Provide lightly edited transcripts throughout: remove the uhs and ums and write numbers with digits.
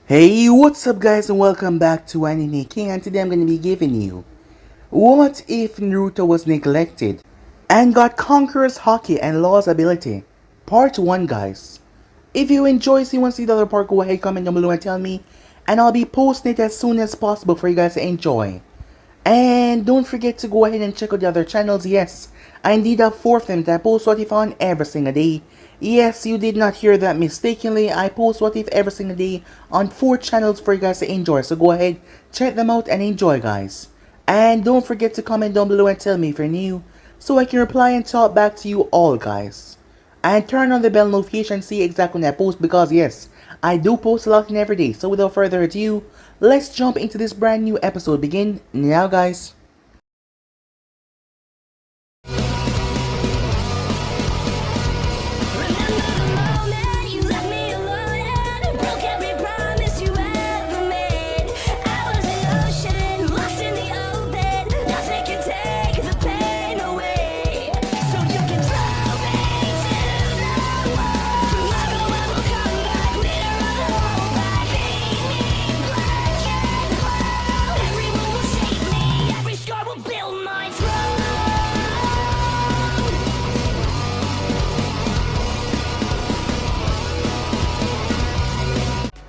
Hey, what's up guys and welcome back to Anime King, and today I'm going to be giving you what if Naruto was neglected and got Conqueror's Haki and Law's ability, part 1 guys. If you enjoy seeing one see the other part, go ahead, comment down below and tell me, and I'll be posting it as soon as possible for you guys to enjoy. And don't forget to go ahead and check out the other channels. Yes, I indeed have 4 of them that I post What If on every single day. Yes, you did not hear that mistakenly. I post What If every single day on 4 channels for you guys to enjoy. So go ahead, check them out and enjoy guys. And don't forget to comment down below and tell me if you're new, so I can reply and talk back to you all guys. And turn on the bell notification, see exactly when I post, because yes, I do post a lot in every day. So without further ado, let's jump into this brand new episode. Begin now guys.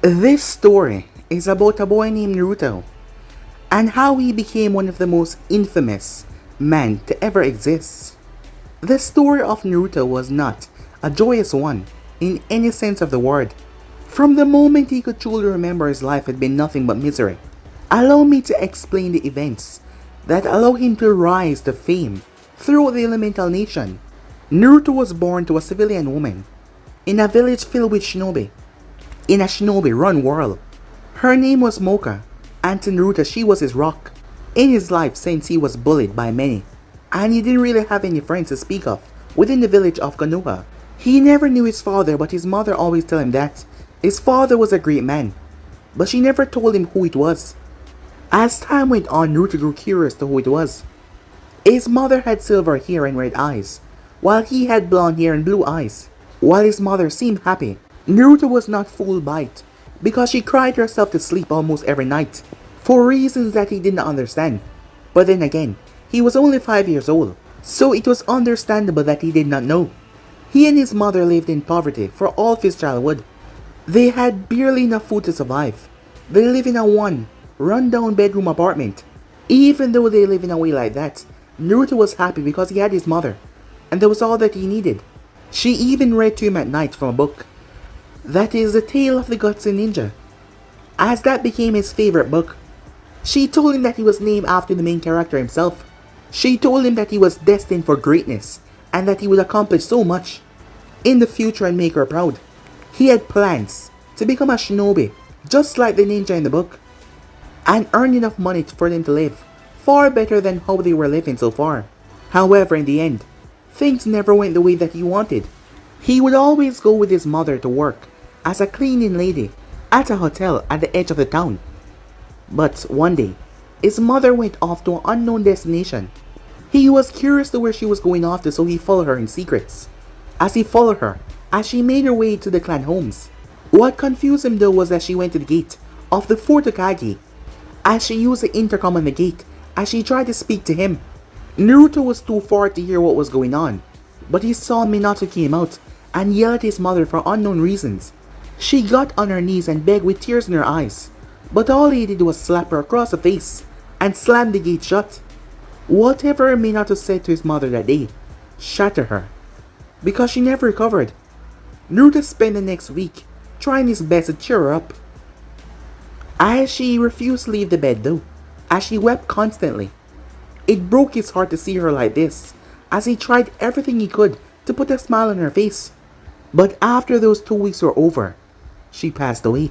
This story is about a boy named Naruto and how he became one of the most infamous men to ever exist. The story of Naruto was not a joyous one in any sense of the word. From the moment he could truly remember, his life had been nothing but misery. Allow me to explain the events that allowed him to rise to fame throughout the elemental nation. Naruto was born to a civilian woman in a village filled with shinobi, in a shinobi-run world. Her name was Mocha, and to Naruto she was his rock in his life, since he was bullied by many, and he didn't really have any friends to speak of within the village of Konoha. He never knew his father, but his mother always told him that his father was a great man, but she never told him who it was. As time went on, Naruto grew curious to who it was. His mother had silver hair and red eyes, while he had blonde hair and blue eyes. While his mother seemed happy, Naruto was not fooled by it, because she cried herself to sleep almost every night, for reasons that he did not understand. But then again, he was only 5 years old, so it was understandable that he did not know. He and his mother lived in poverty for all of his childhood. They had barely enough food to survive. They lived in a run-down bedroom apartment. Even though they lived in a way like that, Naruto was happy because he had his mother, and that was all that he needed. She even read to him at night from a book. That is The Tale of the Gotsu Ninja, as that became his favorite book. She told him that he was named after the main character himself. She told him that he was destined for greatness, and that he would accomplish so much in the future and make her proud. He had plans to become a shinobi, just like the ninja in the book, and earn enough money for them to live far better than how they were living so far. However, in the end, things never went the way that he wanted. He would always go with his mother to work as a cleaning lady at a hotel at the edge of the town. But one day, his mother went off to an unknown destination. He was curious to where she was going off to, so he followed her in secrets. As he followed her, as she made her way to the clan homes, what confused him though was that she went to the gate of the Fort Hokage, as she used the intercom on the gate as she tried to speak to him. Naruto was too far to hear what was going on, but he saw Minato came out and yelled at his mother for unknown reasons. She got on her knees and begged with tears in her eyes, but all he did was slap her across the face and slam the gate shut. Whatever Minato said to his mother that day shattered her, because she never recovered. Naruto spent the next week trying his best to cheer her up, as she refused to leave the bed though, as she wept constantly. It broke his heart to see her like this, as he tried everything he could to put a smile on her face. But after those 2 weeks were over, she passed away,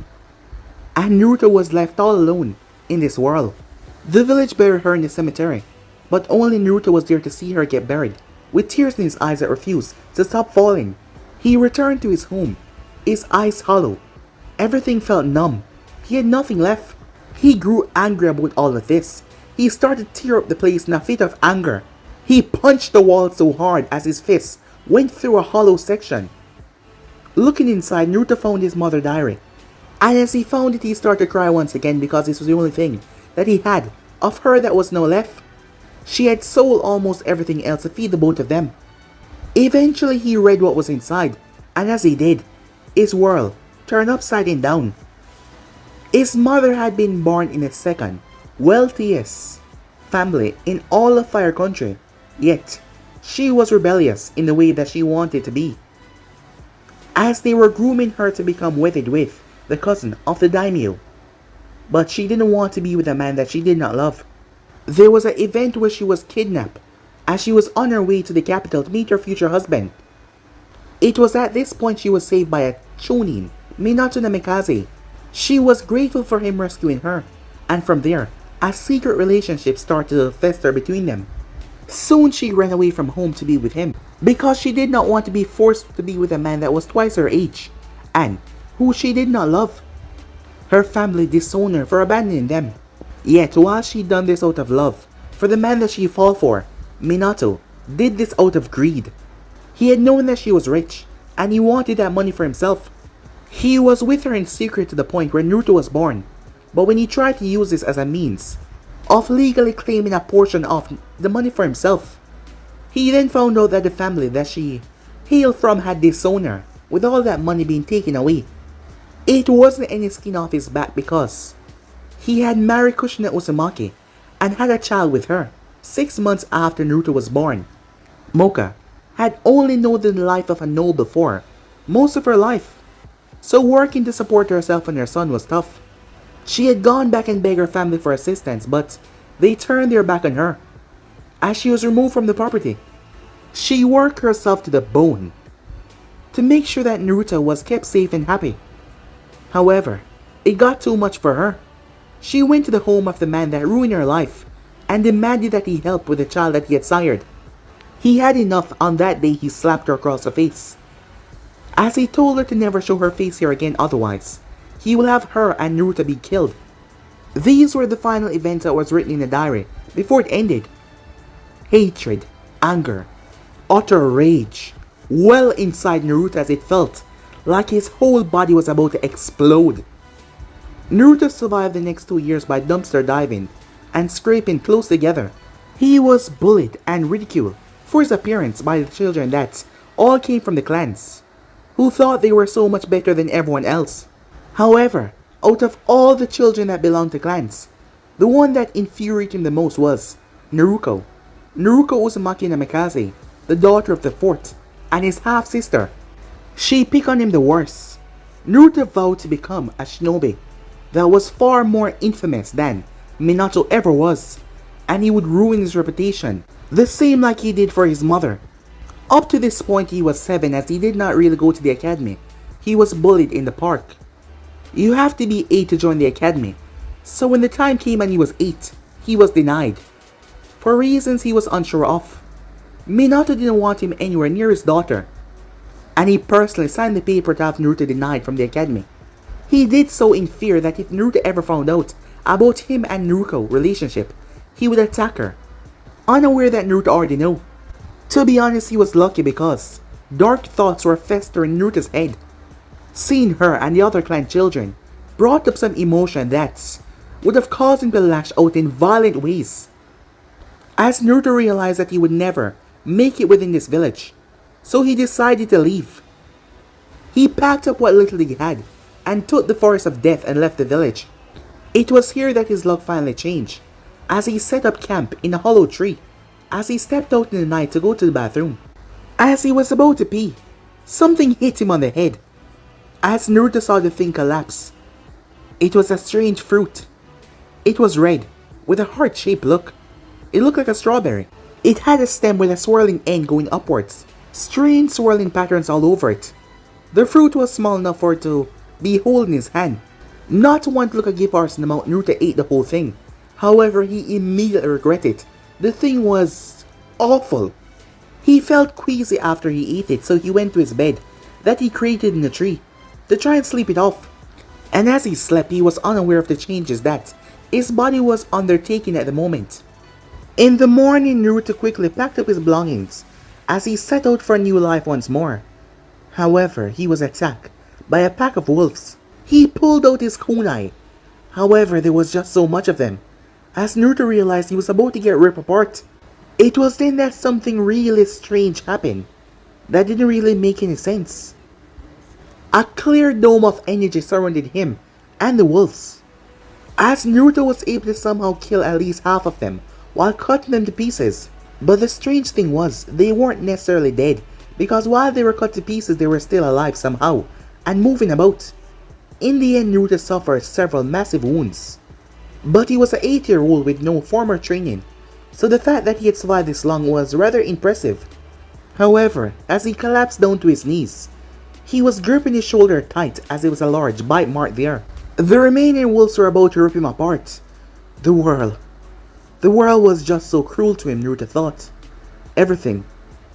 and Naruto was left all alone in this world. The village buried her in the cemetery, but only Naruto was there to see her get buried, with tears in his eyes that refused to stop falling. He returned to his home, his eyes hollow. Everything felt numb. He had nothing left. He grew angry about all of this. He started to tear up the place in a fit of anger. He punched the wall so hard as his fist went through a hollow section. Looking inside, Naruto found his mother's diary. And as he found it, he started to cry once again because this was the only thing that he had of her that was now left. She had sold almost everything else to feed the both of them. Eventually he read what was inside, and as he did, his world turned upside down. His mother had been born in the second wealthiest family in all of Fire Country, yet she was rebellious in the way that she wanted to be. As they were grooming her to become wedded with the cousin of the daimyo, but she didn't want to be with a man that she did not love. There was an event where she was kidnapped as she was on her way to the capital to meet her future husband. It was at this point she was saved by a chonin, Minato Namikaze. She was grateful for him rescuing her, and from there, a secret relationship started to fester between them. Soon she ran away from home to be with him, because she did not want to be forced to be with a man that was twice her age, and who she did not love. Her family disowned her for abandoning them. Yet while she done this out of love for the man that she fell for, Minato did this out of greed. He had known that she was rich, and he wanted that money for himself. He was with her in secret to the point where Naruto was born, but when he tried to use this as a means of legally claiming a portion of the money for himself, he then found out that the family that she hailed from had disowned her, with all that money being taken away. It wasn't any skin off his back because he had married Kushina Uzumaki and had a child with her 6 months after Naruto was born. Moka had only known the life of a noble before most of her life, so working to support herself and her son was tough. She had gone back and begged her family for assistance, but they turned their back on her as she was removed from the property. She worked herself to the bone to make sure that Naruto was kept safe and happy. However, it got too much for her. She went to the home of the man that ruined her life and demanded that he help with the child that he had sired. He had enough. On that day he slapped her across the face, as he told her to never show her face here again, otherwise he will have her and Naruto be killed. These were the final events that was written in the diary before it ended. Hatred, anger, utter rage well inside Naruto as it felt like his whole body was about to explode. Naruto survived the next 2 years by dumpster diving and scraping close together. He was bullied and ridiculed for his appearance by the children that all came from the clans, who thought they were so much better than everyone else. However, out of all the children that belonged to clans, the one that infuriated him the most was Naruto Uzumaki Namikaze, the daughter of the fort, and his half-sister. She picked on him the worst. Naruto vowed to become a shinobi that was far more infamous than Minato ever was, and he would ruin his reputation, the same like he did for his mother. Up to this point he was 7, as he did not really go to the academy. He was bullied in the park. You have to be 8 to join the academy, so when the time came and he was 8, he was denied, for reasons he was unsure of. Minato didn't want him anywhere near his daughter, and he personally signed the paper to have Naruto denied from the academy. He did so in fear that if Naruto ever found out about him and Naruto's relationship, he would attack her, unaware that Naruto already knew. To be honest, he was lucky because dark thoughts were festering in Naruto's head. Seeing her and the other clan children brought up some emotion that would have caused him to lash out in violent ways. As Naruto realized that he would never make it within this village, so he decided to leave. He packed up what little he had and took the forest of death and left the village. It was here that his luck finally changed, as he set up camp in a hollow tree. As he stepped out in the night to go to the bathroom, as he was about to pee, something hit him on the head. As Naruto saw the thing collapse, it was a strange fruit. It was red, with a heart-shaped look. It looked like a strawberry. It had a stem with a swirling end going upwards, strange swirling patterns all over it. The fruit was small enough for it to be holding his hand. Not to want to look a gift horse in the mouth, Naruto ate the whole thing. However, he immediately regretted it. The thing was awful. He felt queasy after he ate it, so he went to his bed that he created in the tree to try and sleep it off. And as he slept, he was unaware of the changes that his body was undertaking at the moment. In the morning, Naruto quickly packed up his belongings as he set out for a new life once more. However, he was attacked by a pack of wolves. He pulled out his kunai. However, there was just so much of them. As Naruto realized he was about to get ripped apart, it was then that something really strange happened that didn't really make any sense. A clear dome of energy surrounded him and the wolves. As Naruto was able to somehow kill at least half of them while cutting them to pieces. But the strange thing was, they weren't necessarily dead, because while they were cut to pieces they were still alive somehow and moving about. In the end, Naruto suffered several massive wounds. But he was an 8-year-old with no former training, so the fact that he had survived this long was rather impressive. However, as he collapsed down to his knees, he was gripping his shoulder tight as there was a large bite mark there. The remaining wolves were about to rip him apart. The world was just so cruel to him, Naruto thought. Everything.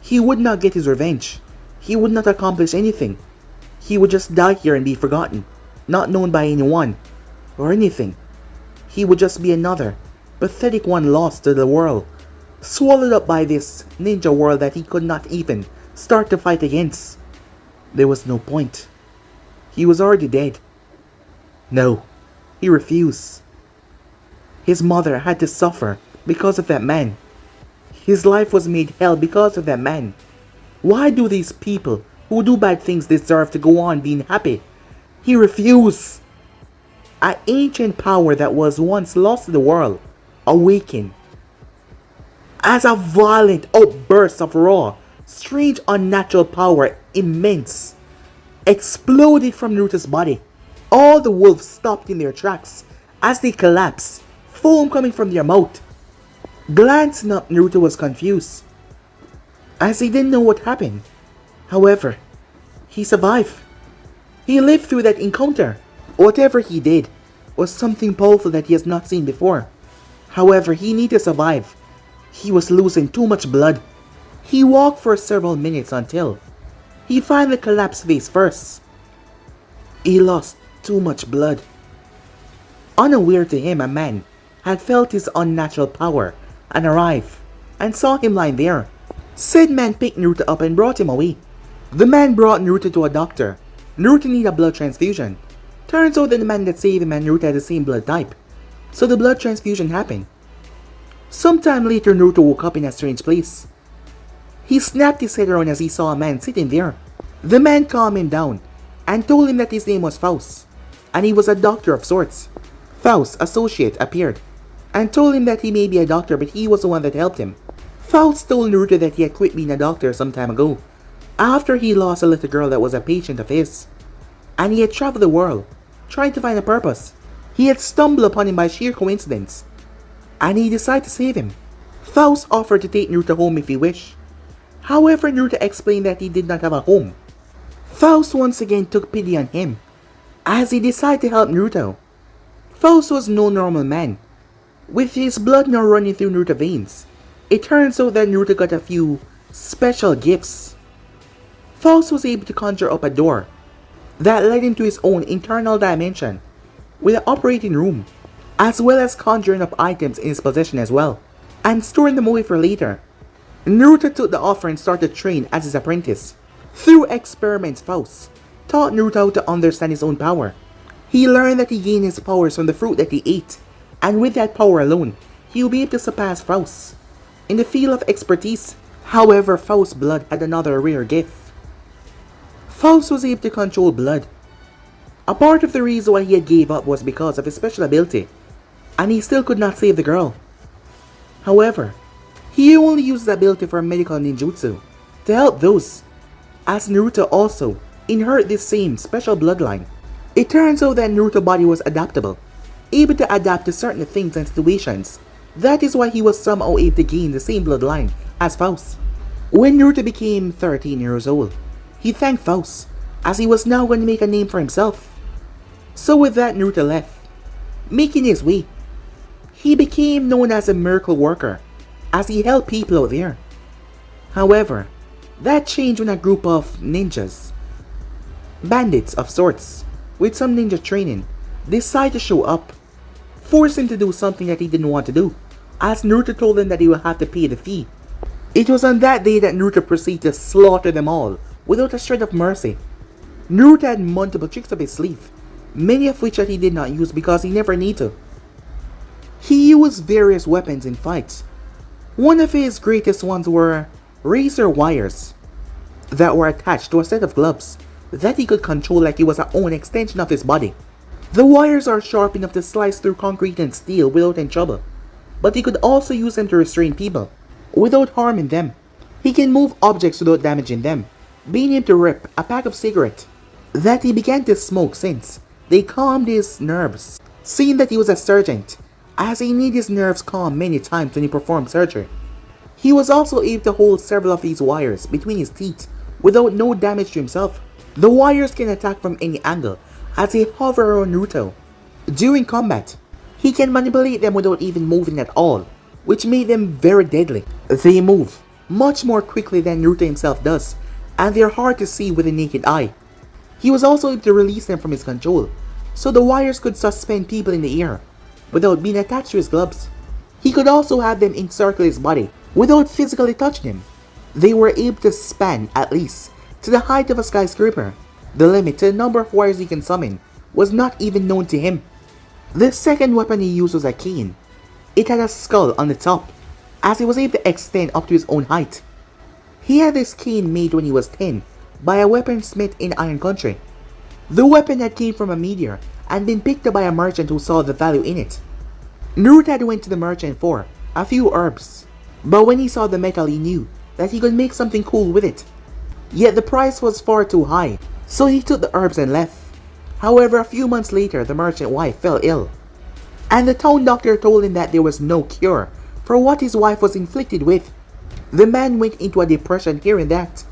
He would not get his revenge. He would not accomplish anything. He would just die here and be forgotten, not known by anyone, or anything. He would just be another pathetic one lost to the world, swallowed up by this ninja world that he could not even start to fight against. There was no point. He was already dead. No, he refused. His mother had to suffer because of that man. His life was made hell because of that man. Why do these people who do bad things deserve to go on being happy? He refused. An ancient power that was once lost to the world awakened. As a violent outburst of raw, strange unnatural power, immense, exploded from Naruto's body. All the wolves stopped in their tracks as they collapsed, foam coming from their mouth. Glancing up, Naruto was confused, as he didn't know what happened. However, he survived. He lived through that encounter. Whatever he did was something powerful that he has not seen before. However, he needed to survive. He was losing too much blood. He walked for several minutes until he finally collapsed face first. He lost too much blood. Unaware to him, a man had felt his unnatural power and arrived and saw him lying there. Said man picked Naruto up and brought him away. The man brought Naruto to a doctor. Naruto needed a blood transfusion. Turns out that the man that saved him and Naruto had the same blood type, so the blood transfusion happened. Sometime later, Naruto woke up in a strange place. He snapped his head around as he saw a man sitting there. The man calmed him down and told him that his name was Faust, and he was a doctor of sorts. Faust's associate appeared and told him that he may be a doctor, but he was the one that helped him. Faust told Naruto that he had quit being a doctor some time ago, after he lost a little girl that was a patient of his, and he had traveled the world, trying to find a purpose. He had stumbled upon him by sheer coincidence, and he decided to save him. Faust offered to take Naruto home if he wished. However, Naruto explained that he did not have a home. Faust once again took pity on him, as he decided to help Naruto. Faust was no normal man. With his blood now running through Naruto's veins, it turns out that Naruto got a few special gifts. Faust was able to conjure up a door that led him to his own internal dimension, with an operating room, as well as conjuring up items in his possession as well, and storing them away for later. Naruto took the offer and started to train as his apprentice. Through experiments, Faust taught Naruto how to understand his own power. He learned that he gained his powers from the fruit that he ate, and with that power alone, he will be able to surpass Faust in the field of expertise. However, Faust's blood had another rare gift. Faust was able to control blood. A part of the reason why he had gave up was because of his special ability, and he still could not save the girl. However, he only used the ability for medical ninjutsu to help those, as Naruto also inherited this same special bloodline. It turns out that Naruto's body was adaptable, able to adapt to certain things and situations. That is why he was somehow able to gain the same bloodline as Faust. When Naruto became 13 years old, he thanked Faust, as he was now going to make a name for himself. So with that, Naruto left, making his way. He became known as a miracle worker, as he helped people out there. However, that changed when a group of ninjas, bandits of sorts, with some ninja training, decided to show up, forced him to do something that he didn't want to do, as Naruto told him that he would have to pay the fee. It was on that day that Naruto proceeded to slaughter them all, without a shred of mercy. Naruto had multiple tricks up his sleeve, many of which that he did not use because he never needed to. He used various weapons in fights. One of his greatest ones were razor wires that were attached to a set of gloves that he could control like it was an own extension of his body. The wires are sharp enough to slice through concrete and steel without any trouble, but he could also use them to restrain people without harming them. He can move objects without damaging them, being able to rip a pack of cigarettes that he began to smoke since they calmed his nerves. Seeing that he was a surgeon, as he needed his nerves calmed many times when he performed surgery. He was also able to hold several of these wires between his teeth without no damage to himself. The wires can attack from any angle as they hover around Naruto. During combat, he can manipulate them without even moving at all, which made them very deadly. They move much more quickly than Naruto himself does, and they're hard to see with the naked eye. He was also able to release them from his control, so the wires could suspend people in the air without being attached to his gloves. He could also have them encircle his body without physically touching him. They were able to span, at least, to the height of a skyscraper. The limit to the number of wires he can summon was not even known to him. The second weapon he used was a cane. It had a skull on the top, as he was able to extend up to his own height. He had this cane made when he was 10 by a weaponsmith in Iron Country. The weapon had came from a meteor and been picked up by a merchant who saw the value in it. Naruto had went to the merchant for a few herbs, but when he saw the metal he knew that he could make something cool with it. Yet the price was far too high, so he took the herbs and left. However, a few months later the merchant's wife fell ill, and the town doctor told him that there was no cure for what his wife was inflicted with. The man went into a depression hearing that,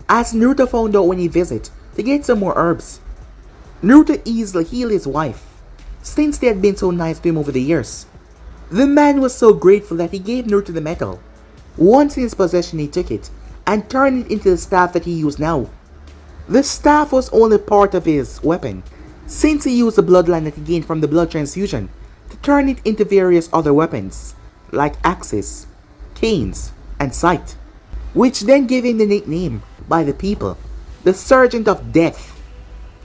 as Naruto found out when he visited to get some more herbs. Naruto easily healed his wife, since they had been so nice to him over the years. The man was so grateful that he gave Naruto the metal. Once in his possession he took it and turned it into the staff that he used now. The staff was only part of his weapon, since he used the bloodline that he gained from the blood transfusion to turn it into various other weapons, like axes, canes, and scythe, which then gave him the nickname by the people, the Sergeant of Death.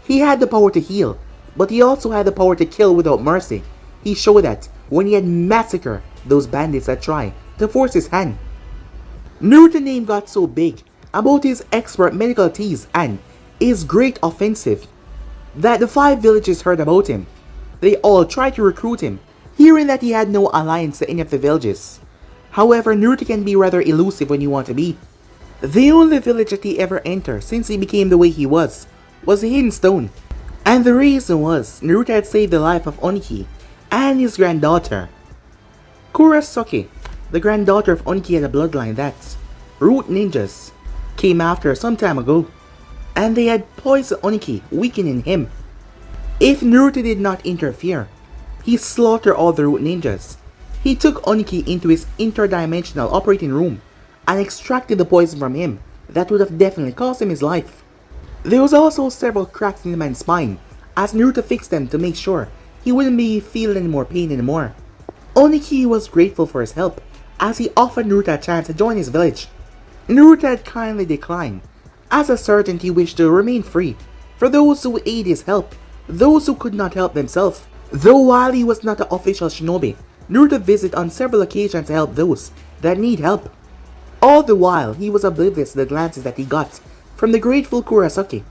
He had the power to heal, but he also had the power to kill without mercy. He showed that when he had massacred those bandits that tried to force his hand. Naruto's name got so big about his expert medical teas and his great offensive that the 5 villages heard about him. They all tried to recruit him, hearing that he had no alliance to any of the villages. However, Naruto can be rather elusive when you want to be. The only village that he ever entered since he became the way he was the Hidden Stone. And the reason was Naruto had saved the life of Oniki and his granddaughter. Kurosaki, the granddaughter of Oniki, had a bloodline that root ninjas came after some time ago, and they had poisoned Oniki, weakening him. If Naruto did not interfere, he slaughtered all the root ninjas. He took Oniki into his interdimensional operating room and extracted the poison from him that would have definitely cost him his life. There was also several cracks in the man's spine, as Naruto fixed them to make sure he wouldn't be feeling any more pain anymore. Oniki was grateful for his help, as he offered Naruto a chance to join his village. Naruto had kindly declined. As a sergeant, he wished to remain free for those who would aid his help, those who could not help themselves. Though while he was not an official shinobi, Naruto visited on several occasions to help those that need help. All the while, he was oblivious to the glances that he got from the grateful Kurosaki.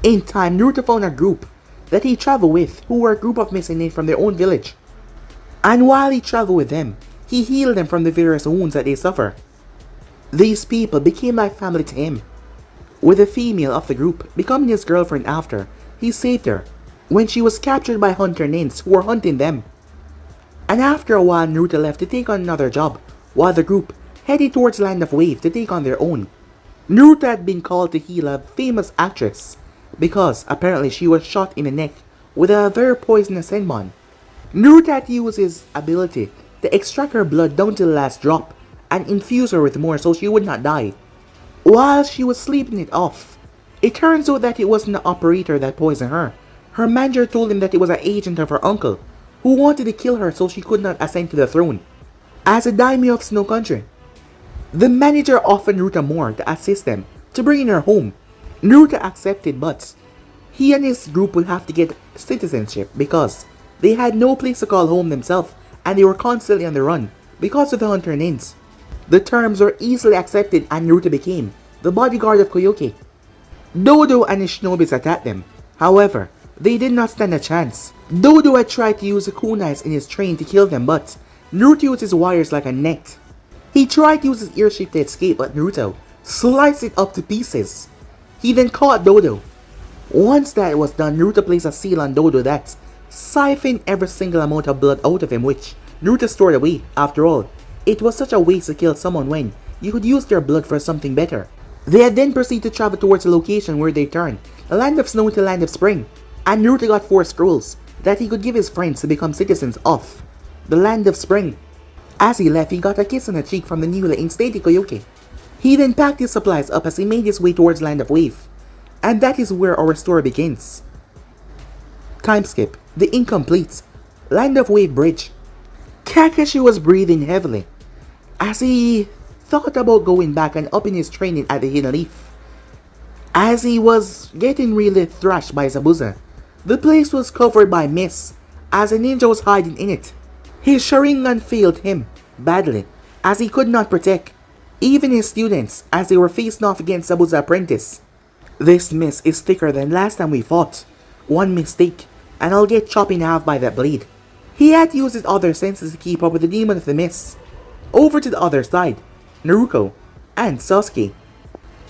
In time, Naruto found a group that he traveled with who were a group of missing from their own village. And while he traveled with them, he healed them from the various wounds that they suffer. These people became like family to him, with a female of the group becoming his girlfriend after he saved her when she was captured by hunter ninjas who were hunting them. And after a while, Naruto left to take on another job, while the group headed towards Land of Wave to take on their own. Naruto had been called to heal a famous actress because apparently she was shot in the neck with a very poisonous senbon. Naruto had used his ability to extract her blood down to the last drop and infuse her with more so she would not die. While she was sleeping it off, it turns out that it wasn't the operator that poisoned her. Her manager told him that it was an agent of her uncle who wanted to kill her so she could not ascend to the throne as a daimyo of Snow Country. The manager offered Naruto more to assist them to bring her home. Naruto accepted, but He and his group would have to get citizenship because they had no place to call home themselves and they were constantly on the run because of the hunter ninjas. The terms were easily accepted and Naruto became the bodyguard of Koyoke. Dodo and his shinobis attacked them. However, they did not stand a chance. Dodo had tried to use the kunais in his train to kill them, but Naruto used his wires like a net. He tried to use his airship to escape, but Naruto sliced it up to pieces. He then caught Dodo. Once that was done, Naruto placed a seal on Dodo that siphoned every single amount of blood out of him, which Naruto stored away. After all, it was such a waste to kill someone when you could use their blood for something better. They had then proceeded to travel towards the location where they turned the land of snow to the land of spring, and Naruto got 4 scrolls that he could give his friends to become citizens of the land of spring. As he left, he got a kiss on the cheek from the newly instated Koyoke. He then packed his supplies up as he made his way towards land of wave, and that is where our story begins. Time skip. The incomplete land of wave bridge. Kakashi was breathing heavily as he thought about going back and upping his training at the Hidden Leaf. As he was getting really thrashed by Zabuza, the place was covered by mist as a ninja was hiding in it. His Sharingan failed him badly as he could not protect even his students as they were facing off against Zabuza's apprentice. This mist is thicker than last time we fought. One mistake and I'll get chopped in half by that blade. He had to use his other senses to keep up with the demon of the mist. Over to the other side, Naruto and Sasuke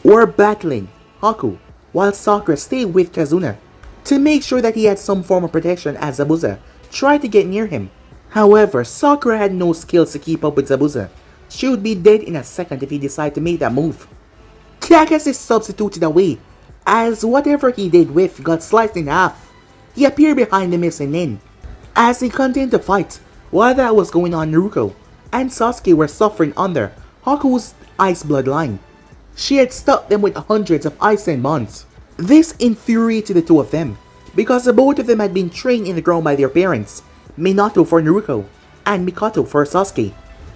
were battling Haku while Sakura stayed with Kazuna to make sure that he had some form of protection as Zabuza tried to get near him. However, Sakura had no skills to keep up with Zabuza. She would be dead in a second if he decided to make that move. Kakashi substituted away as whatever he did with got sliced in half. He appeared behind the mist and then, as he continued to fight, while that was going on, Naruto and Sasuke were suffering under Haku's ice bloodline. She had stuck them with hundreds of ice and bonds. This infuriated the two of them, because the both of them had been trained in the ground by their parents, Minato for Naruto, and Mikoto for Sasuke.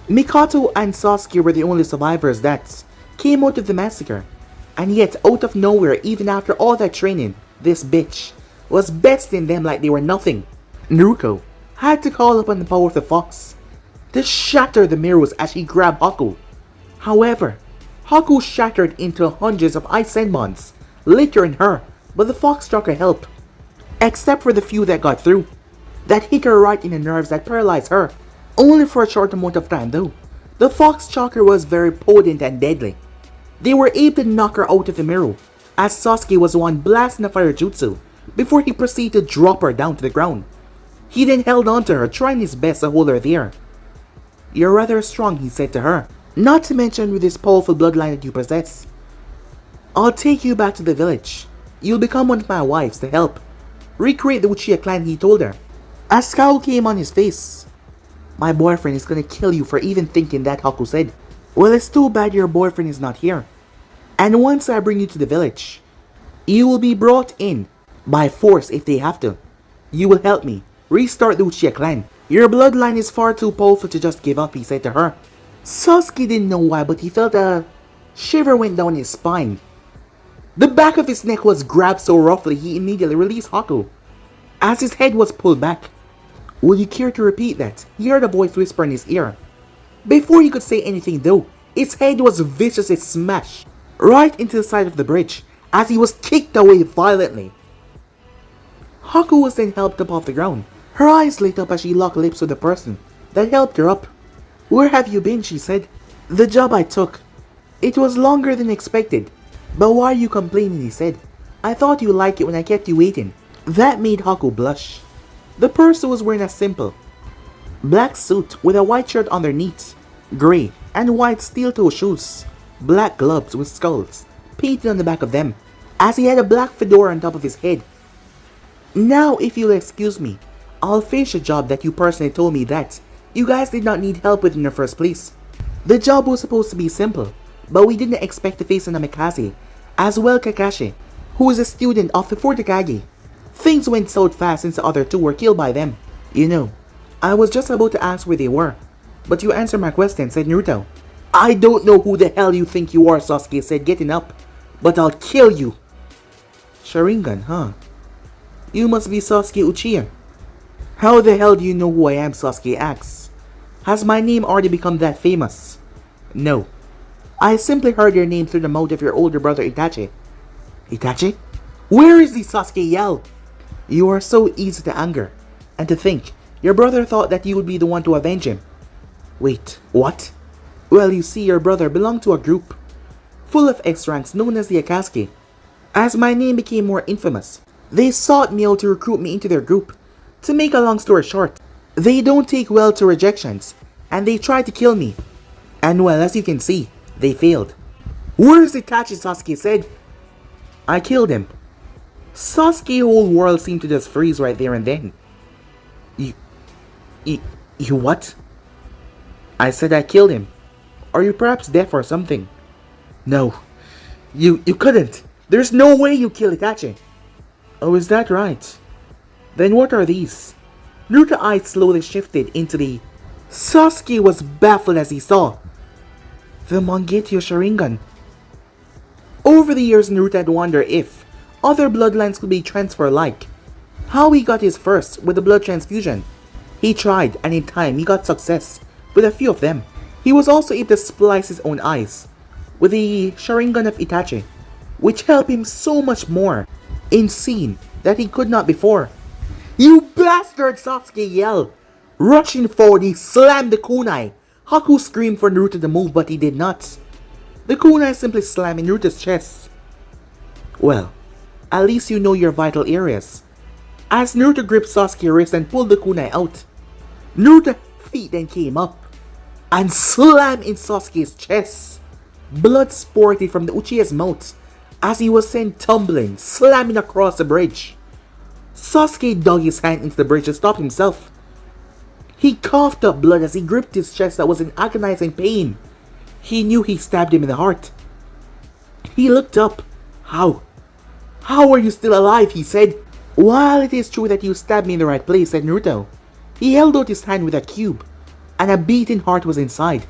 Mikoto and Sasuke were the only survivors that came out of the massacre, and yet out of nowhere, even after all that training, this bitch was besting them like they were nothing. Naruto had to call upon the power of the fox to shatter the mirrors as he grabbed Haku. However, Haku shattered into hundreds of ice bonds, littering her, but the fox struck her help, except for the few that got through. That hit her right in the nerves that paralyzed her, only for a short amount of time though. The fox chakra was very potent and deadly. They were able to knock her out of the mirror, as Sasuke was the one blasting the fire jutsu, before he proceeded to drop her down to the ground. He then held on to her, trying his best to hold her there. "You're rather strong," he said to her, "not to mention with this powerful bloodline that you possess. I'll take you back to the village. You'll become one of my wives to help recreate the Uchiha clan," he told her. A scowl came on his face. "My boyfriend is gonna kill you for even thinking that," Haku said. "Well, it's too bad your boyfriend is not here. And once I bring you to the village, you will be brought in by force if they have to. You will help me restart the Uchiha clan. Your bloodline is far too powerful to just give up," he said to her. Sasuke didn't know why, but he felt a shiver went down his spine. The back of his neck was grabbed so roughly he immediately released Haku, as his head was pulled back. "Would you care to repeat that?" he heard a voice whisper in his ear. Before he could say anything though, his head was viciously smashed right into the side of the bridge as he was kicked away violently. Haku was then helped up off the ground. Her eyes lit up as she locked lips with the person that helped her up. "Where have you been?" she said. "The job I took. It was longer than expected." "But why are you complaining?" he said. "I thought you liked it when I kept you waiting." That made Haku blush. The person was wearing a simple black suit with a white shirt underneath, grey and white steel-toe shoes, black gloves with skulls painted on the back of them, as he had a black fedora on top of his head. "Now, if you'll excuse me, I'll finish a job that you personally told me that you guys did not need help with in the first place. The job was supposed to be simple, but we didn't expect to face an Namikaze, as well Kakashi, who is a student of the fourth Hokage. Things went so fast since the other two were killed by them. You know, I was just about to ask where they were, but you answered my question," said Naruto. "I don't know who the hell you think you are," Sasuke said, getting up, "but I'll kill you." "Sharingan, huh? You must be Sasuke Uchiha. How the hell do you know who I am, Sasuke asks. Has my name already become that famous? No. I simply heard your name through the mouth of your older brother Itachi. Itachi? Where is the Sasuke yell? You are so easy to anger. And to think, your brother thought that you would be the one to avenge him. Wait, what? Well, you see, your brother belonged to a group full of X-ranks known as the Akatsuki. As my name became more infamous, they sought me out to recruit me into their group. To make a long story short, they don't take well to rejections, and they tried to kill me. And well, as you can see, they failed. Where's Itachi? Sasuke said. I killed him. Sasuke's whole world seemed to just freeze right there and then. You what? I said I killed him. Are you perhaps deaf or something? No. You couldn't. There's no way you killed Itachi. Oh, is that right? Then what are these? Naruto's eyes slowly shifted into the... Sasuke was baffled as he saw the Mangekyou Sharingan. Over the years, Naruto had wondered if other bloodlines could be transferred like how he got his first with the blood transfusion. He tried, and in time he got success with a few of them. He was also able to splice his own eyes with the Sharingan of Itachi, which helped him so much more insane that he could not before. You bastard! Sasuke yelled. Rushing forward, he slammed the kunai. Haku screamed for Naruto to move, but he did not. The kunai simply slammed in Naruto's chest. Well, at least you know your vital areas. As Naruto gripped Sasuke's wrist and pulled the kunai out, Naruto's feet then came up and slammed in Sasuke's chest. Blood spurted from the Uchiha's mouth as he was sent tumbling, slamming across the bridge. Sasuke dug his hand into the bridge to stop himself. He coughed up blood as he gripped his chest that was in agonizing pain. He knew he stabbed him in the heart. He looked up. How? How are you still alive? He said. While it is true that you stabbed me in the right place, said Naruto. He held out his hand with a cube, and a beating heart was inside.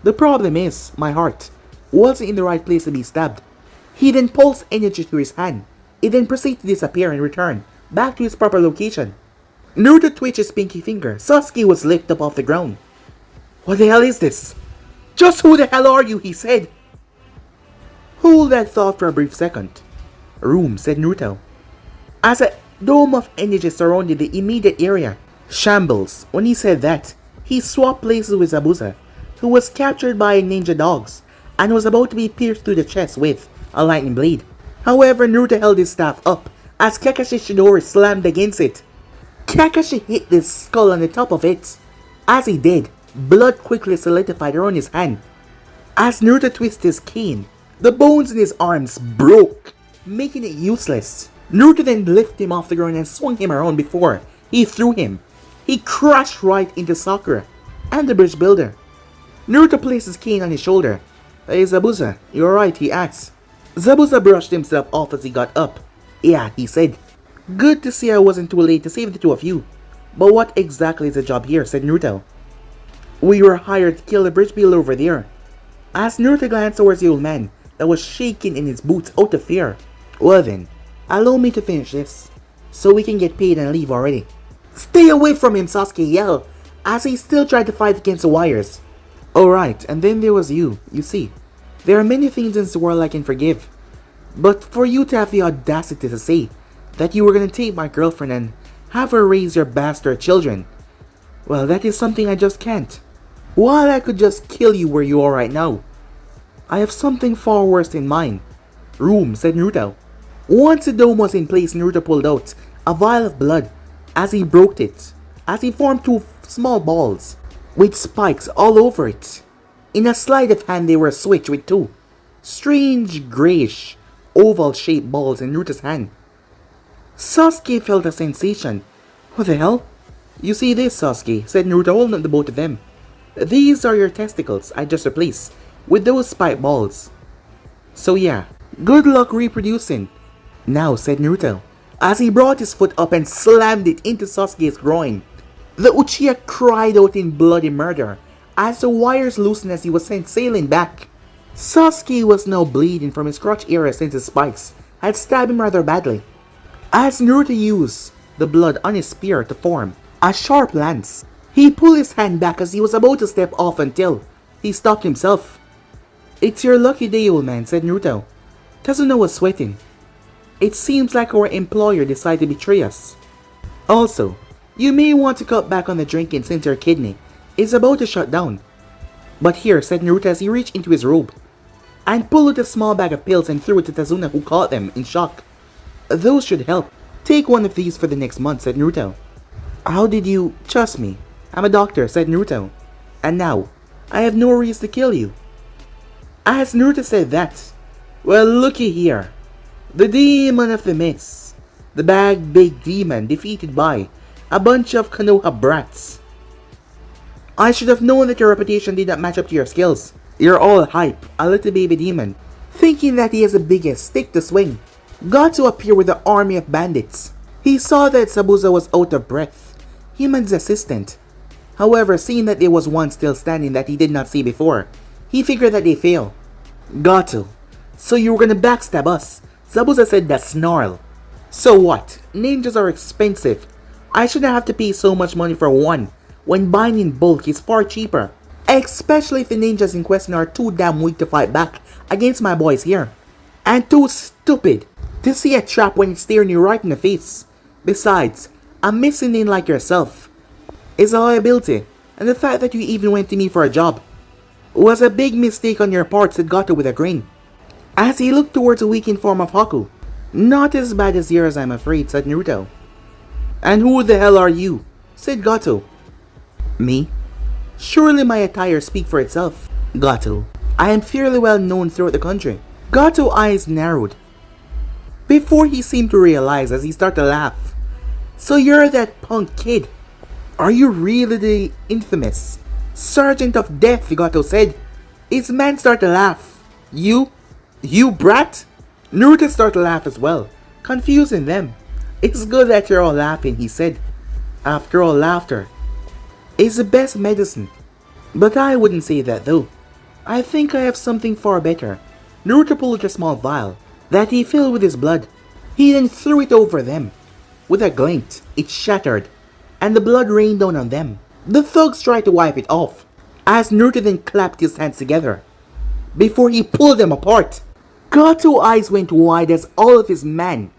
The problem is, my heart wasn't in the right place to be stabbed. He then pulsed energy through his hand. It then proceeded to disappear and return back to its proper location. Naruto twitched his pinky finger. Sasuke was lifted up off the ground. What the hell is this? Just who the hell are you? He said. Hold that thought for a brief second. Room, said Naruto. As a dome of energy surrounded the immediate area. Shambles. When he said that, he swapped places with Zabuza, who was captured by ninja dogs and was about to be pierced through the chest with a lightning blade. However, Naruto held his staff up as Kakashi Shidori slammed against it. Kakashi hit the skull on the top of it. As he did, blood quickly solidified around his hand. As Naruto twisted his cane, the bones in his arms broke, making it useless. Naruto then lifted him off the ground and swung him around before he threw him. He crashed right into Sakura and the bridge builder. Naruto placed his cane on his shoulder. Hey Zabuza, you alright? He asked. Zabuza brushed himself off as he got up. Yeah, he said. Good to see I wasn't too late to save the two of you. But what exactly is the job here? Said Naruto. We were hired to kill the bridge builder over there. As Naruto glanced towards the old man that was shaking in his boots out of fear. Well then, allow me to finish this, so we can get paid and leave already. Stay away from him, Sasuke yelled, as he still tried to fight against the wires. Alright, and then there was you. You see, there are many things in this world I can forgive. But for you to have the audacity to say that you were going to take my girlfriend and have her raise your bastard children, well, that is something I just can't. While I could just kill you where you are right now, I have something far worse in mind. Room, said Naruto. Once the dome was in place, Naruto pulled out a vial of blood as he broke it, as he formed two small balls with spikes all over it. In a sleight of hand, they were switched with two strange grayish oval-shaped balls in Naruto's hand. Sasuke felt a sensation. What the hell? You see this, Sasuke, said Naruto, holding up the both of them. These are your testicles I just replaced with those spike balls. So yeah, good luck reproducing. Now, said Naruto, as he brought his foot up and slammed it into Sasuke's groin. The Uchiha cried out in bloody murder as the wires loosened as he was sent sailing back. Sasuke was now bleeding from his crotch area since his spikes had stabbed him rather badly. As Naruto used the blood on his spear to form a sharp lance, he pulled his hand back as he was about to step off until he stopped himself. "It's your lucky day, old man," said Naruto. Tazuna was sweating. "It seems like our employer decided to betray us. Also, you may want to cut back on the drinking since your kidney is about to shut down." "But here," said Naruto as he reached into his robe and pulled out a small bag of pills and threw it to Tazuna, who caught them in shock. "Those should help. Take one of these for the next month," said Naruto. "How did you trust me? I'm a doctor," said Naruto. "And now, I have no reason to kill you." As Naruto said that, "Well, looky here. The demon of the mist. The big demon defeated by a bunch of Konoha brats. I should have known that your reputation did not match up to your skills. You're all hype, a little baby demon, thinking that he has the biggest stick to swing. Got to appear with an army of bandits." He saw that Zabuza was out of breath, Human's assistant. However, seeing that there was one still standing that he did not see before, he figured that they failed. "Gato, so you were gonna backstab us?" Zabuza said that snarl. "So what? Ninjas are expensive. I shouldn't have to pay so much money for one, when buying in bulk is far cheaper. Especially if the ninjas in question are too damn weak to fight back against my boys here. And too stupid to see a trap when it's staring you right in the face. Besides, a missing in like yourself is a liability, and the fact that you even went to me for a job was a big mistake on your part," said Gato with a grin, as he looked towards a weakened form of Haku. "Not as bad as yours, I'm afraid," said Naruto. "And who the hell are you?" said Gato. "Me? Surely my attire speaks for itself." "Gato, I am fairly well known throughout the country." Gato's eyes narrowed before he seemed to realize as he started to laugh. "So you're that punk kid. Are you really the infamous Sergeant of Death?" Gato said. His man started to laugh. You brat?" Naruto started to laugh as well, confusing them. "It's good that you're all laughing," he said. "After all, laughter is the best medicine." "But I wouldn't say that though. I think I have something far better." Naruto pulled out a small vial that he filled with his blood. He then threw it over them. With a glint, it shattered, and the blood rained down on them. The thugs tried to wipe it off, as Naruto then clapped his hands together before he pulled them apart. Gato's eyes went wide as all of his men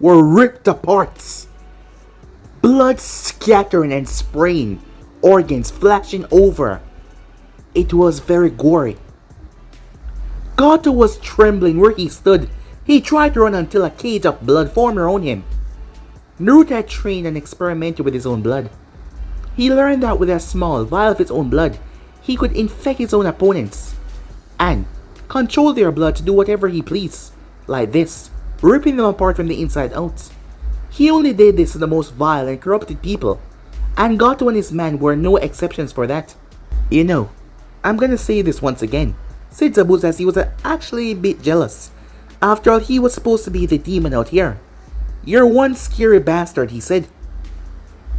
were ripped apart. Blood scattering and spraying, organs flashing over. It was very gory. Gato was trembling where he stood. He tried to run until a cage of blood formed around him. Naruto had trained and experimented with his own blood. He learned that with a small vial of his own blood, he could infect his own opponents and control their blood to do whatever he pleased, like this, ripping them apart from the inside out. He only did this to the most vile and corrupted people, and Gato and his man were no exceptions for that. "You know, I'm gonna say this once again," said Zabuza as he was actually a bit jealous. After all, he was supposed to be the demon out here. "You're one scary bastard," he said.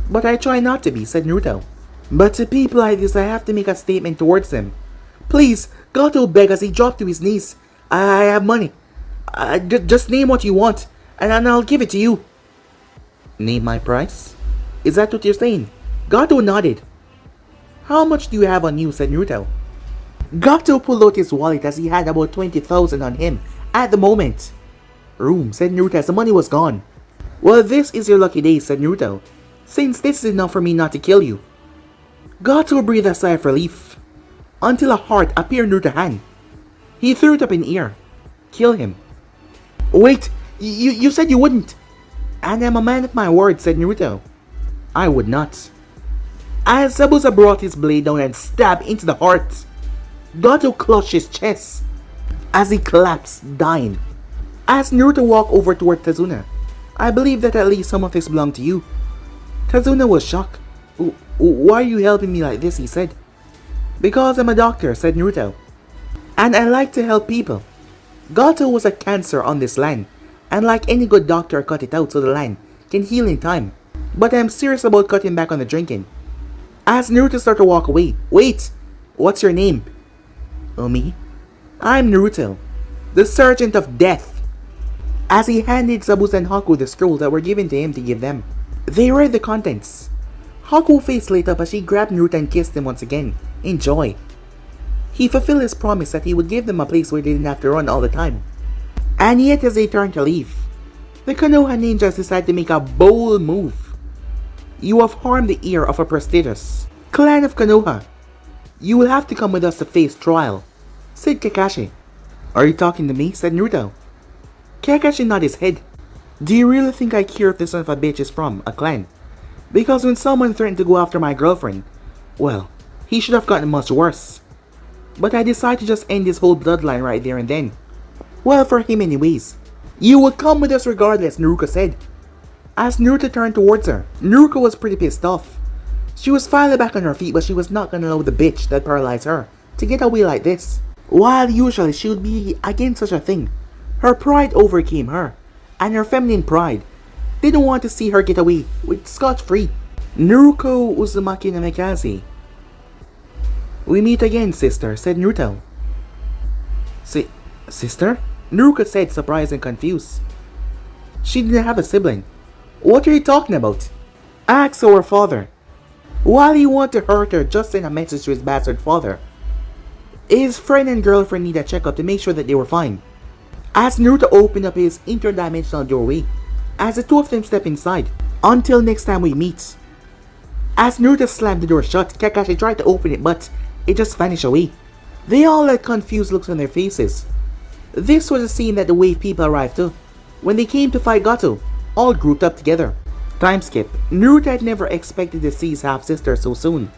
"But I try not to be," said Naruto. "But to people like this, I have to make a statement towards them. Please," Gato begged as he dropped to his knees. I have money. Just name what you want, and I'll give it to you." "Name my price? Is that what you're saying?" Gato nodded. "How much do you have on you?" said Naruto. Gato pulled out his wallet as he had about 20,000 on him at the moment. "Room," said Naruto as the money was gone. "Well, this is your lucky day," said Naruto, "since this is enough for me not to kill you." Gato breathed a sigh of relief until a heart appeared near Naruto's hand. He threw it up in the air. "Kill him." "Wait, you said you wouldn't." "And I'm a man of my word," said Naruto. "I would not." As Zabuza brought his blade down and stabbed into the heart, Gato clutched his chest as he collapsed, dying. As Naruto walked over toward Tazuna, "I believe that at least some of this belonged to you." Tazuna was shocked. Why are you helping me like this?" he said. "Because I'm a doctor," said Naruto. "And I like to help people. Gato was a cancer on this land, and like any good doctor, I cut it out so the land can heal in time. But I'm serious about cutting back on the drinking." As Naruto started to walk away, "Wait! What's your name?" "Oh, me? I'm Naruto, the Sergeant of Death." as he handed Zabuza and Haku the scroll that were given to him to give them. They read the contents. Haku face lit up as she grabbed Naruto and kissed him once again, in joy. He fulfilled his promise that he would give them a place where they didn't have to run all the time. And yet as they turned to leave, the Konoha ninjas decided to make a bold move. You have harmed the ear of a prestigious clan of Konoha. You will have to come with us to face trial, said Kakashi. Are you talking to me? Said Naruto. Kakashi nodded his head. Do you really think I care if this son of a bitch is from a clan? Because when someone threatened to go after my girlfriend, well, he should have gotten much worse. But I decided to just end this whole bloodline right there and then. Well, for him anyways. You will come with us regardless, Naruto said. As Naruto turned towards her, Naruto was pretty pissed off. She was finally back on her feet, but she was not gonna allow the bitch that paralyzed her to get away like this. While usually she would be against such a thing, her pride overcame her, and her feminine pride didn't want to see her get away with scot-free. Naruto Uzumaki Namikaze. We meet again, sister, said Naruto. Sister? Naruto said, surprised and confused. She didn't have a sibling. What are you talking about? Ask her father. While he wanted to hurt her, just sent a message to his bastard father. His friend and girlfriend need a checkup to make sure that they were fine. As Naruto opened up his interdimensional doorway, as the two of them step inside. Until next time we meet. As Naruto slammed the door shut, Kakashi tried to open it, but it just vanished away. They all had confused looks on their faces. This was a scene that the wave people arrived to, when they came to fight Gato, all grouped up together. Time skip. Naruto had never expected to see his half-sister so soon,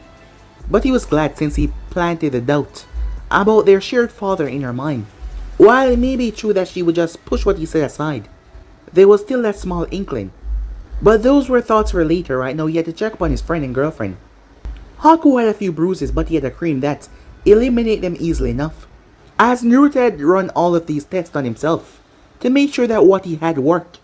but he was glad since he planted a doubt about their shared father in her mind. While it may be true that she would just push what he said aside, there was still that small inkling. But those were thoughts for later. Right now he had to check upon his friend and girlfriend. Haku had a few bruises, but he had a cream that eliminated them easily enough. As Naruto had run all of these tests on himself to make sure that what he had worked.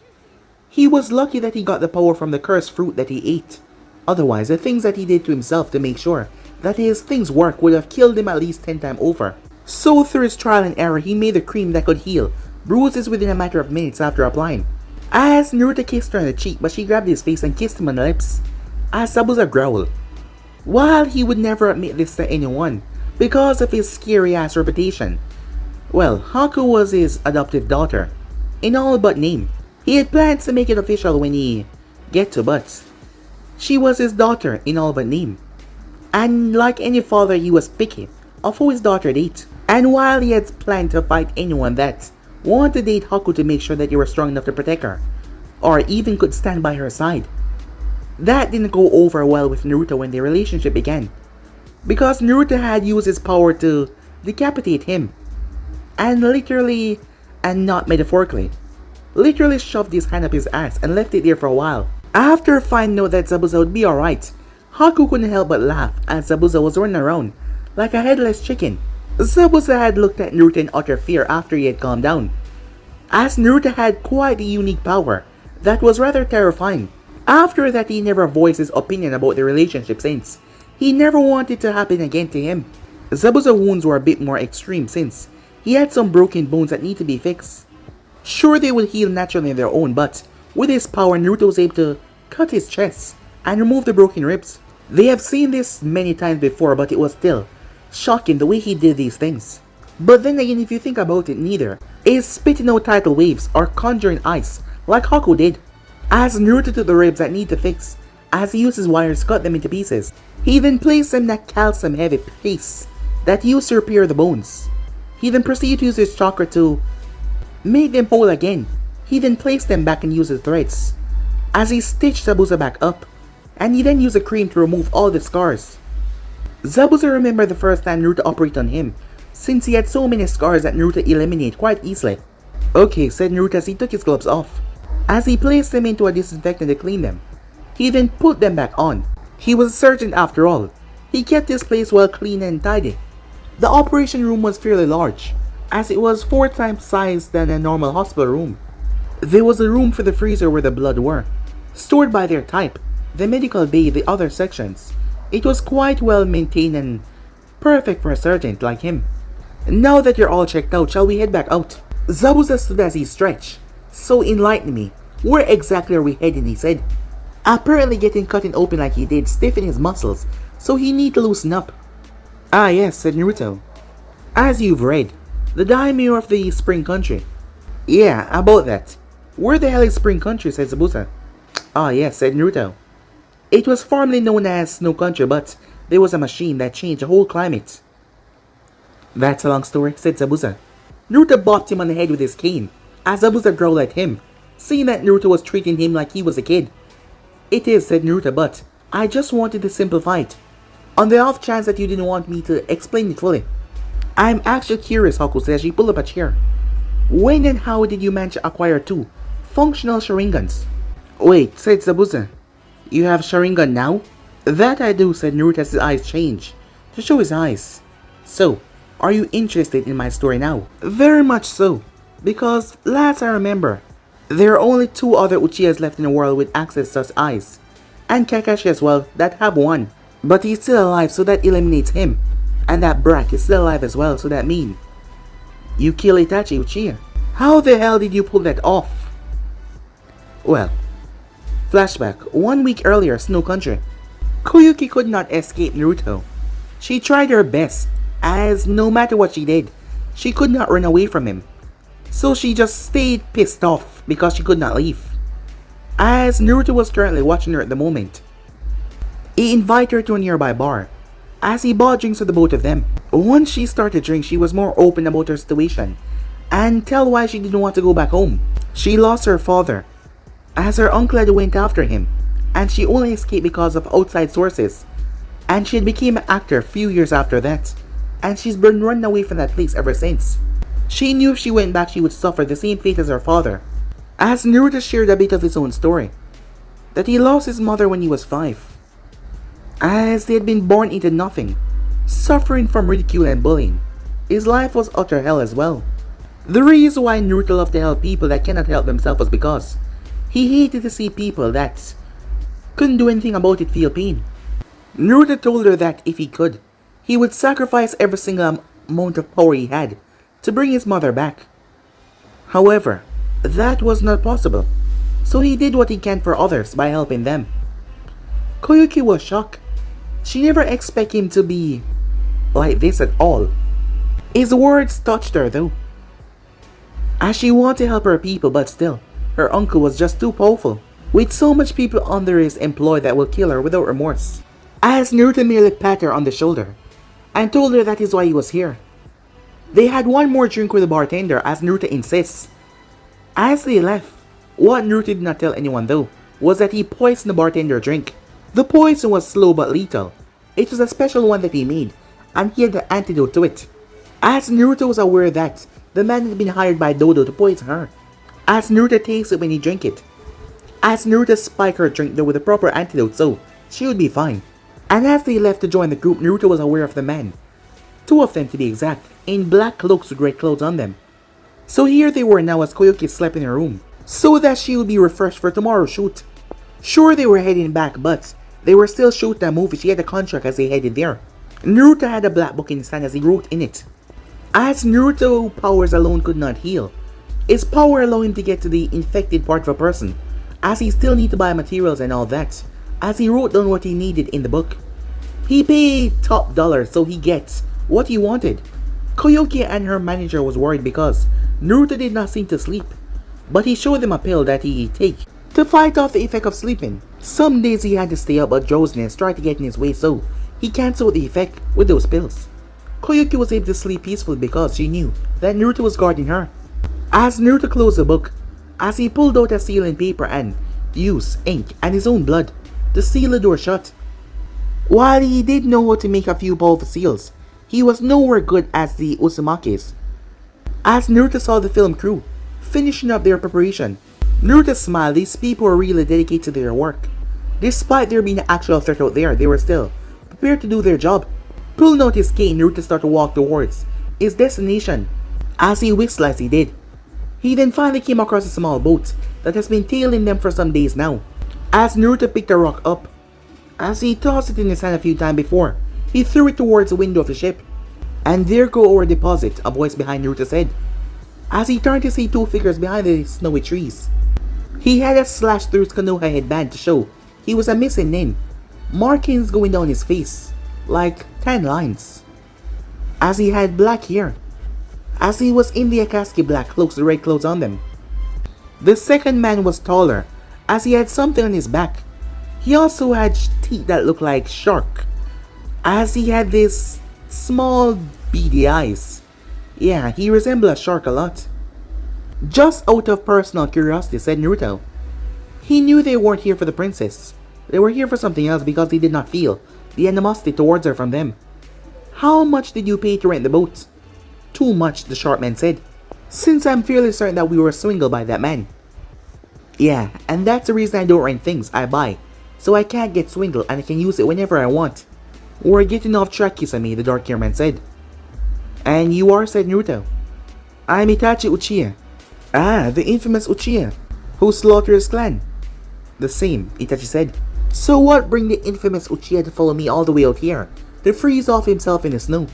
He was lucky that he got the power from the cursed fruit that he ate. Otherwise, the things that he did to himself to make sure that his things work would have killed him at least 10 times over. So through his trial and error, he made a cream that could heal bruises within a matter of minutes after applying. As Naruto kissed her on the cheek, but she grabbed his face and kissed him on the lips. As Zabuza growled. While he would never admit this to anyone, because of his scary ass reputation. Well, Haku was his adoptive daughter, in all but name. He had plans to make it official when he get to, but she was his daughter in all but name. And like any father, he was picky of who his daughter date. And while he had planned to fight anyone that wanted to date Haku to make sure that they were strong enough to protect her, or even could stand by her side, that didn't go over well with Naruto when their relationship began, because Naruto had used his power to decapitate him, and literally, and not metaphorically, literally shoved his hand up his ass and left it there for a while. After finding out that Zabuza would be alright, Haku couldn't help but laugh as Zabuza was running around like a headless chicken. Zabuza had looked at Naruto in utter fear after he had calmed down, as Naruto had quite a unique power that was rather terrifying. After that, he never voiced his opinion about the relationship since he never wanted it to happen again to him. Zabuza's wounds were a bit more extreme since he had some broken bones that need to be fixed. Sure, they would heal naturally on their own, but with his power, Naruto was able to cut his chest and remove the broken ribs. They have seen this many times before, but it was still shocking the way he did these things. But then again, if you think about it, neither is spitting out tidal waves or conjuring ice like Haku did. As Naruto took the ribs that need to fix, as he used his wires to cut them into pieces, he then placed them in that calcium heavy paste that used to repair the bones. He then proceeded to use his chakra to make them whole again. He then placed them back and used his threads as he stitched Zabuza back up, and he then used a cream to remove all the scars. Zabuza remembered the first time Naruto operated on him, since he had so many scars that Naruto eliminated quite easily. Okay, said Naruto as he took his gloves off. As he placed them into a disinfectant to clean them, he then put them back on. He was a surgeon after all. He kept his place well clean and tidy. The operation room was fairly large, as it was 4 times size than a normal hospital room. There was a room for the freezer where the blood were, stored by their type, the medical bay, the other sections. It was quite well maintained and perfect for a surgeon like him. Now that you're all checked out, shall we head back out? Zabuza stood as he stretched, So enlighten me. Where exactly are we heading, he said. Apparently getting cut open like he did stiffened his muscles, so he need to loosen up. Ah yes, said Naruto. As you've read, the daimyo of the Spring Country. Yeah, about that. Where the hell is Spring Country, said Zabuza. Ah yes, said Naruto. It was formerly known as Snow Country, but there was a machine that changed the whole climate. That's a long story, said Zabuza. Naruto bopped him on the head with his cane, as Zabuza growled at him, seeing that Naruto was treating him like he was a kid. It is, said Naruto, but I just wanted to simplify it. On the off chance that you didn't want me to explain it fully. I'm actually curious, Haku said as she pulled up a chair. When and how did you manage to acquire 2 functional Sharingans? Wait, said Zabuza. You have Sharingan now? That I do, said Naruto as his eyes changed to show his eyes. So, are you interested in my story now? Very much so, because last I remember, there are only 2 other Uchihas left in the world with access to such eyes, and Kakashi as well that have one. But he's still alive, so that eliminates him, and that Brack is still alive as well, so that means you kill Itachi Uchiha. How the hell did you pull that off? Well, flashback, 1 week earlier, Snow Country. Koyuki could not escape Naruto. She tried her best, as no matter what she did, she could not run away from him. So she just stayed pissed off because she could not leave. As Naruto was currently watching her at the moment, he invited her to a nearby bar, as he bought drinks for the both of them. Once she started to drink, she was more open about her situation, and tell why she didn't want to go back home. She lost her father, as her uncle had went after him, and she only escaped because of outside sources, and she had become an actor a few years after that, and she's been running away from that place ever since. She knew if she went back she would suffer the same fate as her father, as Naruto shared a bit of his own story, that he lost his mother when he was 5, as they had been born into nothing, suffering from ridicule and bullying. His life was utter hell as well. The reason why Naruto loved to help people that cannot help themselves was because he hated to see people that couldn't do anything about it feel pain. Naruto told her that if he could, he would sacrifice every single amount of power he had to bring his mother back. However, that was not possible, so he did what he can for others by helping them. Koyuki was shocked. She never expected him to be like this at all. His words touched her though, as she wanted to help her people, but still, her uncle was just too powerful, with so much people under his employ that will kill her without remorse. As Naruto merely patted her on the shoulder, and told her that is why he was here. They had one more drink with the bartender as Naruto insists. As they left, what Naruto did not tell anyone though, was that he poisoned the bartender drink. The poison was slow but lethal. It was a special one that he made, and he had the antidote to it. As Naruto was aware that the man had been hired by Dodo to poison her, as Naruto tasted when he drank it. As Naruto spiked her drink though with the proper antidote so she would be fine. And as they left to join the group, Naruto was aware of the men, 2 of them to be exact, in black cloaks with red clothes on them. So here they were now as Koyuki slept in her room, so that she would be refreshed for tomorrow's shoot. Sure, they were heading back, but they were still shooting a movie. She had a contract as they headed there. Naruto had a black book in his hand as he wrote in it. As Naruto powers alone could not heal, his power allowed him to get to the infected part of a person, as he still need to buy materials and all that, as he wrote down what he needed in the book. He paid top dollar so he gets what he wanted. Koyuki and her manager was worried because Naruto did not seem to sleep, but he showed them a pill that he take to fight off the effect of sleeping. Some days he had to stay up, but drowsiness tried to get in his way, so he cancelled the effect with those pills. Koyuki was able to sleep peacefully because she knew that Naruto was guarding her. As Naruto closed the book, as he pulled out a sealing paper and used ink and his own blood to seal the door shut. While he did know how to make a few powerful seals, he was nowhere good as the Uzumakis. As Naruto saw the film crew finishing up their preparation, Naruto smiled. These people were really dedicated to their work. Despite there being an actual threat out there, they were still prepared to do their job. Pulling out his cane, Naruto started to walk towards his destination, as he whistled as he did. He then finally came across a small boat that has been tailing them for some days now. As Naruto picked the rock up, as he tossed it in his hand a few times before, he threw it towards the window of the ship. And there go our deposit, a voice behind Naruto said. as he turned to see two figures behind the snowy trees. He had a slash through his Konoha headband to show he was a missing nin, markings going down his face, like 10 lines. As he had black hair, as he was in the Akatsuki black cloaks with red clothes on them. The second man was taller, as he had something on his back. He also had teeth that looked like shark, as he had this small beady eyes. Yeah, he resembled a shark a lot. Just out of personal curiosity, said Naruto. He knew they weren't here for the princess. They were here for something else because they did not feel the animosity towards her from them. How much did you pay to rent the boat? Too much, the short man said, since I'm fairly certain that we were swindled by that man. Yeah, and that's the reason I don't rent things, I buy. So I can't get swindled and I can use it whenever I want. We're getting off track, Kisame, the dark-haired man said. And you are, said Naruto. I'm Itachi Uchiha. Ah, the infamous Uchiha, who slaughtered his clan. The same, Itachi said. So what bring the infamous Uchiha to follow me all the way out here, to freeze off himself in the snow?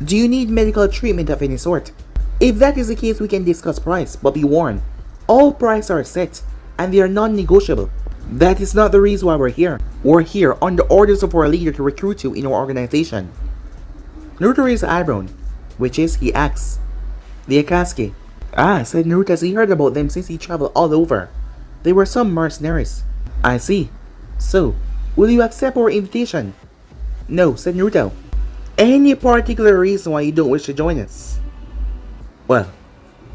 Do you need medical treatment of any sort? If that is the case, we can discuss price, but be warned, all prices are set, and they are non-negotiable. That is not the reason why we're here. We're here on the orders of our leader to recruit you in our organization. Naruto raised an eyebrow, which is, he asks, the Akatsuki. Ah, said Naruto as he heard about them since he traveled all over. They were some mercenaries. I see. So, will you accept our invitation? No, said Naruto. Any particular reason why you don't wish to join us? Well,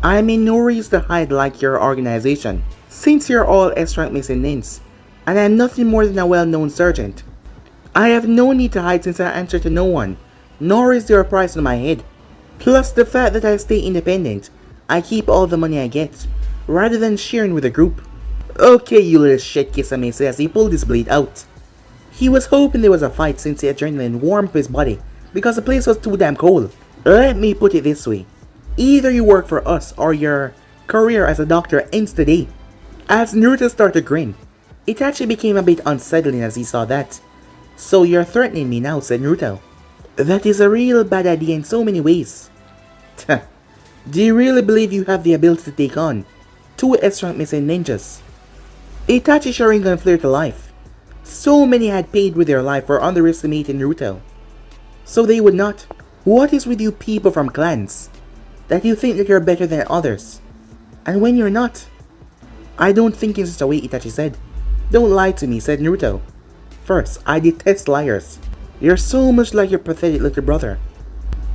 I'm in no reason to hide like your organization, since you're all S-rank missing names, and I'm nothing more than a well-known sergeant. I have no need to hide since I answer to no one, nor is there a price on my head. Plus the fact that I stay independent, I keep all the money I get, rather than sharing with a group. Okay, you little shit, Kisame said as he pulled his blade out. He was hoping there was a fight since the adrenaline warmed up his body, because the place was too damn cold. Let me put it this way. Either you work for us or your career as a doctor ends today. As Naruto started to grin, Itachi became a bit unsettling as he saw that. So you're threatening me now, said Naruto. That is a real bad idea in so many ways. Do you really believe you have the ability to take on two S-rank missing ninjas? Itachi Sharingan flared to life. So many had paid with their life for underestimating Naruto. So they would not. What is with you people from clans? That you think that you're better than others. And when you're not? I don't think in such a way, Itachi said. Don't lie to me, said Naruto. First, I detest liars. You're so much like your pathetic little brother.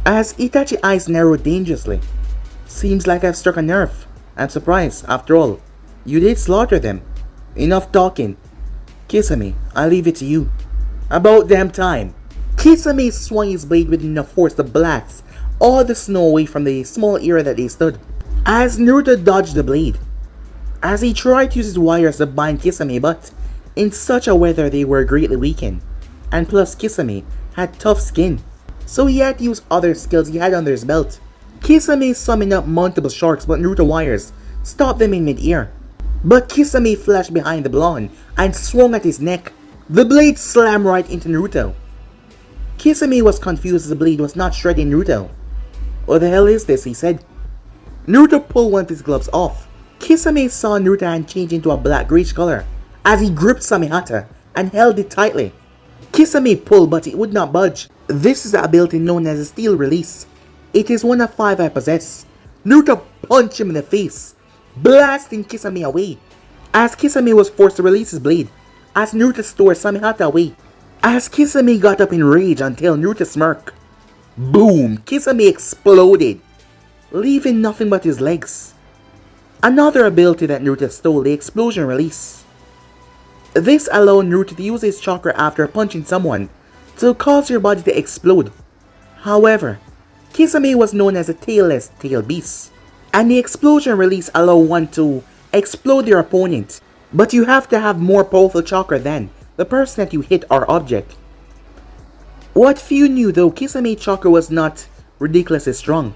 As Itachi's eyes narrowed dangerously. Seems like I've struck a nerve. I'm surprised, after all. You did slaughter them. Enough talking. Kisame, I'll leave it to you. About damn time. Kisame swung his blade with enough force to blast all the snow away from the small area that they stood. As Naruto dodged the blade. As he tried to use his wires to bind Kisame, but in such a weather they were greatly weakened. And plus Kisame had tough skin, so he had to use other skills he had under his belt. Kisame summoned up multiple sharks, but Naruto wires stopped them in mid-air. But Kisame flashed behind the blonde and swung at his neck. The blade slammed right into Naruto. Kisame was confused as the blade was not shredding Naruto. What the hell is this, he said. Naruto pulled one of his gloves off. Kisame saw Naruto's hand change into a black-grayish color as he gripped Samehata and held it tightly. Kisame pulled, but it would not budge. This is the ability known as a steel release. It is one of 5 I possess. Naruto punched him in the face, blasting Kisame away. As Kisame was forced to release his blade, as Naruto stored Samehata away. As Kisame got up in rage until Naruto smirked. Boom! Kisame exploded, leaving nothing but his legs. Another ability that Naruto stole, the explosion release. This allowed Naruto to use his chakra after punching someone to cause your body to explode. However, Kisame was known as a tailless tail beast, and the explosion release allowed one to explode your opponent, but you have to have more powerful chakra than the person that you hit or object. What few knew though, Kisame chakra was not ridiculously strong.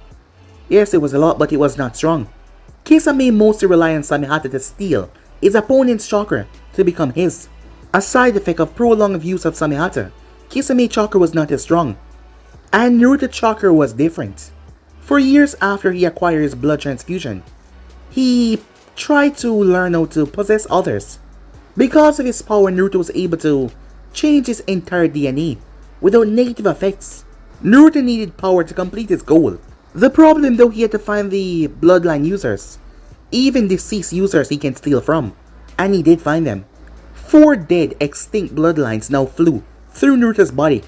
Yes, it was a lot, but it was not strong. Kisame mostly relied on Samehata to steal his opponent's chakra to become his. A side effect of prolonged use of Samehata, Kisame chakra was not as strong. And Naruto chakra was different. For years after he acquired his blood transfusion, he tried to learn how to possess others. Because of his power, Naruto was able to change his entire DNA without negative effects. Naruto needed power to complete his goal. The problem though, he had to find the bloodline users, even deceased users he can steal from, and he did find them. 4 dead, extinct bloodlines now flew through Naruto's body,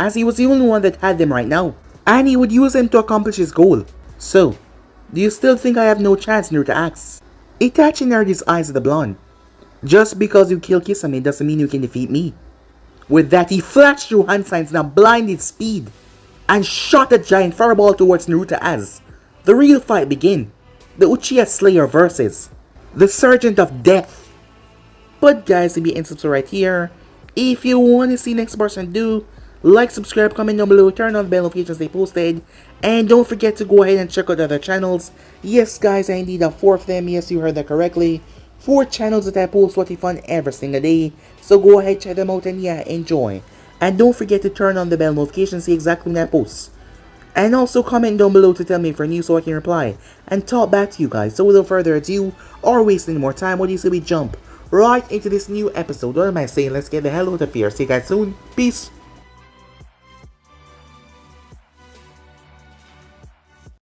as he was the only one that had them right now, and he would use them to accomplish his goal. So, do you still think I have no chance, Naruto asks. Itachi narrowed his eyes at the blonde. Just because you kill Kisame doesn't mean you can defeat me. With that, he flashed through hand signs at blinded speed and shot a giant fireball towards Naruto as the real fight began. The Uchiha Slayer versus the Sergeant of Death. But guys, if you end subscribe right here. If you want to see next person, do like, subscribe, comment down below, turn on the bell notifications they posted, and don't forget to go ahead and check out other channels. Yes guys, I indeed have 4 of them. Yes, you heard that correctly. 4 channels that I post what fun every single day. So go ahead, check them out, and yeah, enjoy. And don't forget to turn on the bell notifications, see exactly when I post. And also comment down below to tell me if you're new so I can reply and talk back to you guys. So without further ado, or wasting more time, what do you say we jump right into this new episode? What am I saying? Let's get the hell out of here. See you guys soon. Peace.